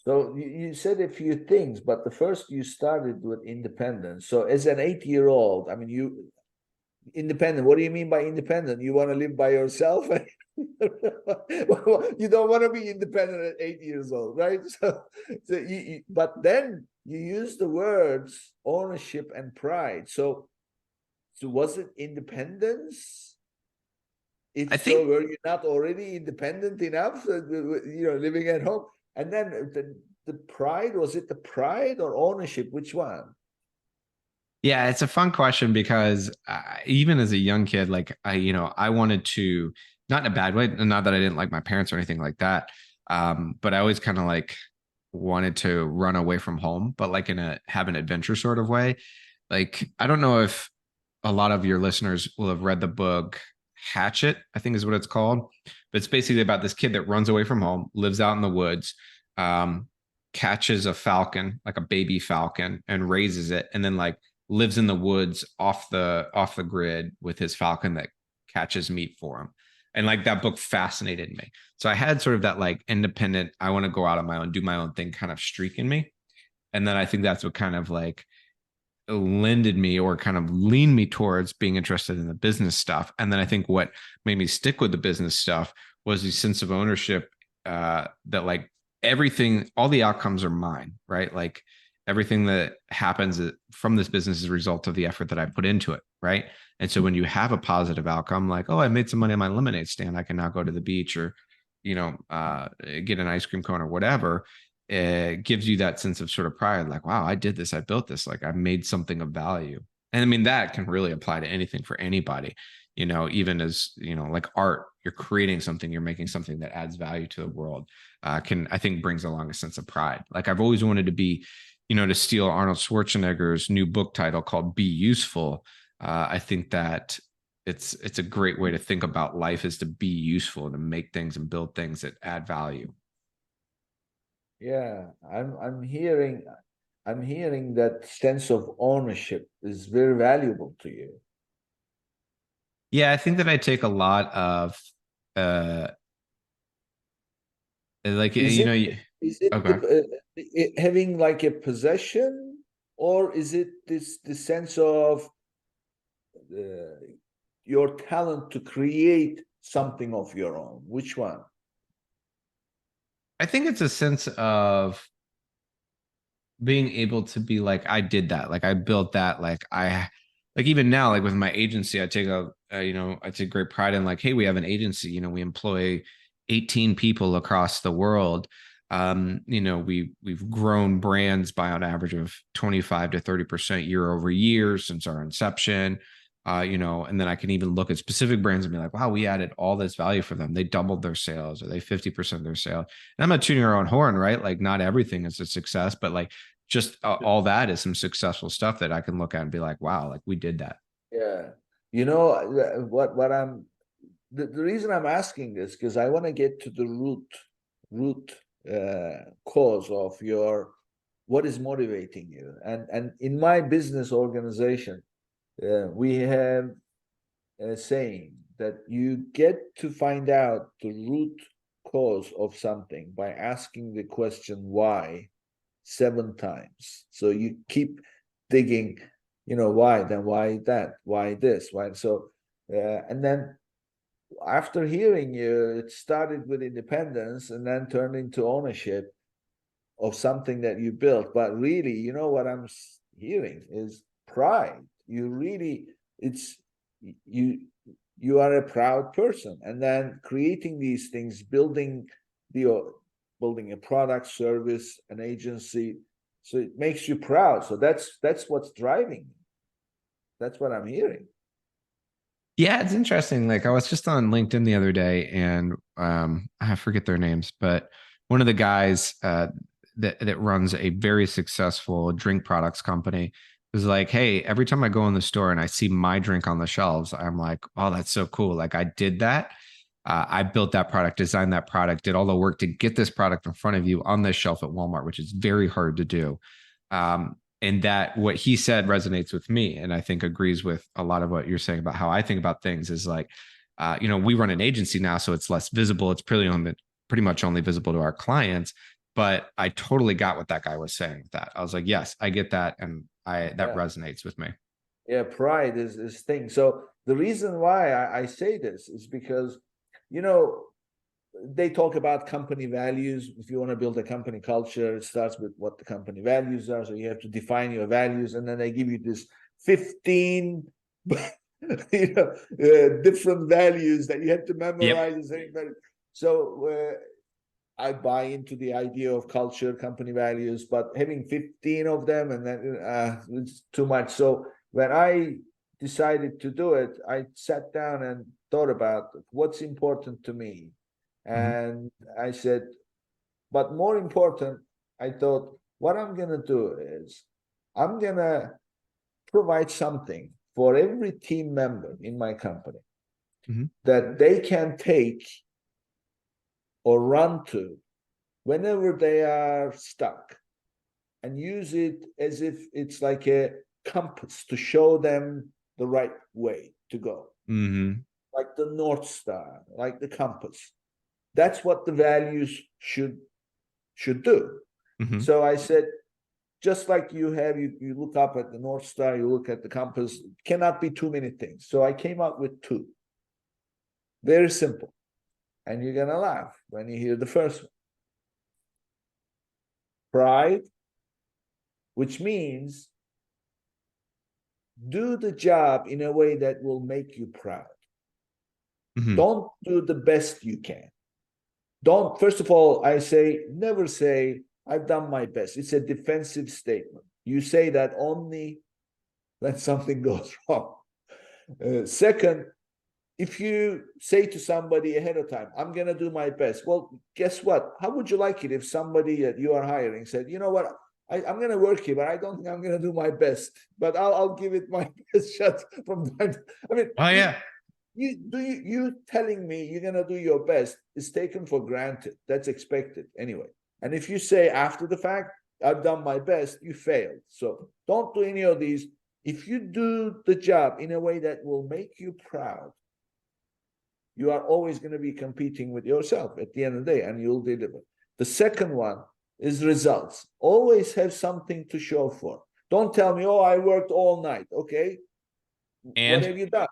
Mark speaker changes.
Speaker 1: So you said a few things, but the first you started with independence. So as an 8-year-old, I mean, you independent. What do you mean by independent? You want to live by yourself? You don't want to be independent at 8 years old, right? But then you use the words ownership and pride. So was it independence?
Speaker 2: I
Speaker 1: If so,
Speaker 2: think,
Speaker 1: were you not already independent enough, living at home? And then the pride, was it the pride or ownership? Which one?
Speaker 2: yeah, it's a fun question because even as a young kid, like I wanted to, not in a bad way, not that I didn't like my parents or anything like that, but I always kind of like wanted to run away from home, but like in a have an adventure sort of way. Like I don't know if a lot of your listeners will have read the book Hatchet, I think is what it's called. But it's basically about this kid that runs away from home, lives out in the woods, um, catches a falcon, like a baby falcon, and raises it, and then like lives in the woods off the grid with his falcon that catches meat for him. And like that book fascinated me. So I had sort of that like independent, I want to go out on my own, do my own thing kind of streak in me. And then I think that's what kind of like lended me or kind of leaned me towards being interested in the business stuff. And then I think what made me stick with the business stuff was the sense of ownership, that like everything, all the outcomes are mine, right? Like everything that happens from this business is a result of the effort that I put into it, right? And so when you have a positive outcome, like, oh, I made some money on my lemonade stand, I can now go to the beach or, get an ice cream cone or whatever. It gives you that sense of sort of pride, like, wow, I did this, I built this, like I made something of value. And I mean, that can really apply to anything for anybody, even as, like art, you're creating something, you're making something that adds value to the world, can, I think, brings along a sense of pride. Like I've always wanted to be, to steal Arnold Schwarzenegger's new book title called Be Useful. I think that it's a great way to think about life, is to be useful, to make things and build things that add value.
Speaker 1: Yeah, I'm hearing that sense of ownership is very valuable to you.
Speaker 2: Yeah, I think that I take a lot of uh like
Speaker 1: Is
Speaker 2: you
Speaker 1: it
Speaker 2: know
Speaker 1: is it
Speaker 2: okay.
Speaker 1: having like a possession, or is it this the sense of uh, your talent to create something of your own? Which one?
Speaker 2: I think it's a sense of being able to be like, I did that, like I built that, like even now, like with my agency, I take I take great pride in like, hey, we have an agency, we employ 18 people across the world. We've grown brands by an average of 25 to 30% year over year since our inception. And then I can even look at specific brands and be like, wow, we added all this value for them. They doubled their sales, or they 50% of their sales. And I'm not tuning our own horn, right? Like not everything is a success, but like just all that is some successful stuff that I can look at and be like, wow, like we did that.
Speaker 1: Yeah. You know what I'm the reason I'm asking this, because I want to get to the root cause of your what is motivating you. And in my business organization, we have a saying that you get to find out the root cause of something by asking the question why 7 times. So you keep digging, why, then why that, why this, why so, and then after hearing you, it started with independence and then turned into ownership of something that you built. But really, what I'm hearing is pride. You really, it's you you are a proud person, and then creating these things, the building a product, service, an agency, so it makes you proud. So that's what's driving. That's what I'm hearing.
Speaker 2: Yeah, it's interesting. Like I was just on LinkedIn the other day, and I forget their names, but one of the guys that runs a very successful drink products company was like, "Hey, every time I go in the store and I see my drink on the shelves, I'm like, oh, that's so cool! Like I did that. I built that product, designed that product, did all the work to get this product in front of you on this shelf at Walmart, which is very hard to do." And that what he said resonates with me, and I think agrees with a lot of what you're saying about how I think about things. Is like, we run an agency now, so it's less visible. It's pretty much only visible to our clients. but I totally got what that guy was saying with that. I was like, yes, I get that. And that
Speaker 1: Yeah.
Speaker 2: resonates with me.
Speaker 1: Yeah, pride is thing. So the reason why I say this is because, you know, they talk about company values. If you want to build a company culture, it starts with what the company values are. So you have to define your values, and then they give you this 15 different values that you have to
Speaker 2: Yep.
Speaker 1: memorize. So I buy into the idea of culture, company values, but having 15 of them and then it's too much. So when I decided to do it, I sat down and thought about what's important to me.
Speaker 2: Mm-hmm.
Speaker 1: And I said, but more important, I thought, what I'm going to do is I'm going to provide something for every team member in my company
Speaker 2: Mm-hmm.
Speaker 1: that they can take or run to whenever they are stuck, and use it as if it's like a compass to show them the right way to go,
Speaker 2: Mm-hmm.
Speaker 1: like the North Star, like the compass. That's what the values should do.
Speaker 2: Mm-hmm.
Speaker 1: So I said, just like you look up at the North Star, you look at the compass, it cannot be too many things. So I came up with two. Very simple. And you're gonna laugh when you hear the first one. Pride, which means do the job in a way that will make you proud.
Speaker 2: Mm-hmm.
Speaker 1: Don't do the best you can. Don't, first of all, I say, never say, I've done my best. It's a defensive statement. You say that only when something goes wrong. Second, if you say to somebody ahead of time, I'm going to do my best. Well, guess what? How would you like it if somebody that you are hiring said, you know what? I'm going to work here, but I don't think I'm going to do my best. But I'll give it my best shot from time. I mean,
Speaker 2: Oh yeah.
Speaker 1: you telling me you're going to do your best is taken for granted. That's expected anyway. And if you say after the fact, I've done my best, you failed. So don't do any of these. If you do the job in a way that will make you proud, you are always going to be competing with yourself at the end of the day, and you'll deliver. The second one is results. Always have something to show for. Don't tell me, oh, I worked all night. Okay, what
Speaker 2: And
Speaker 1: have you done?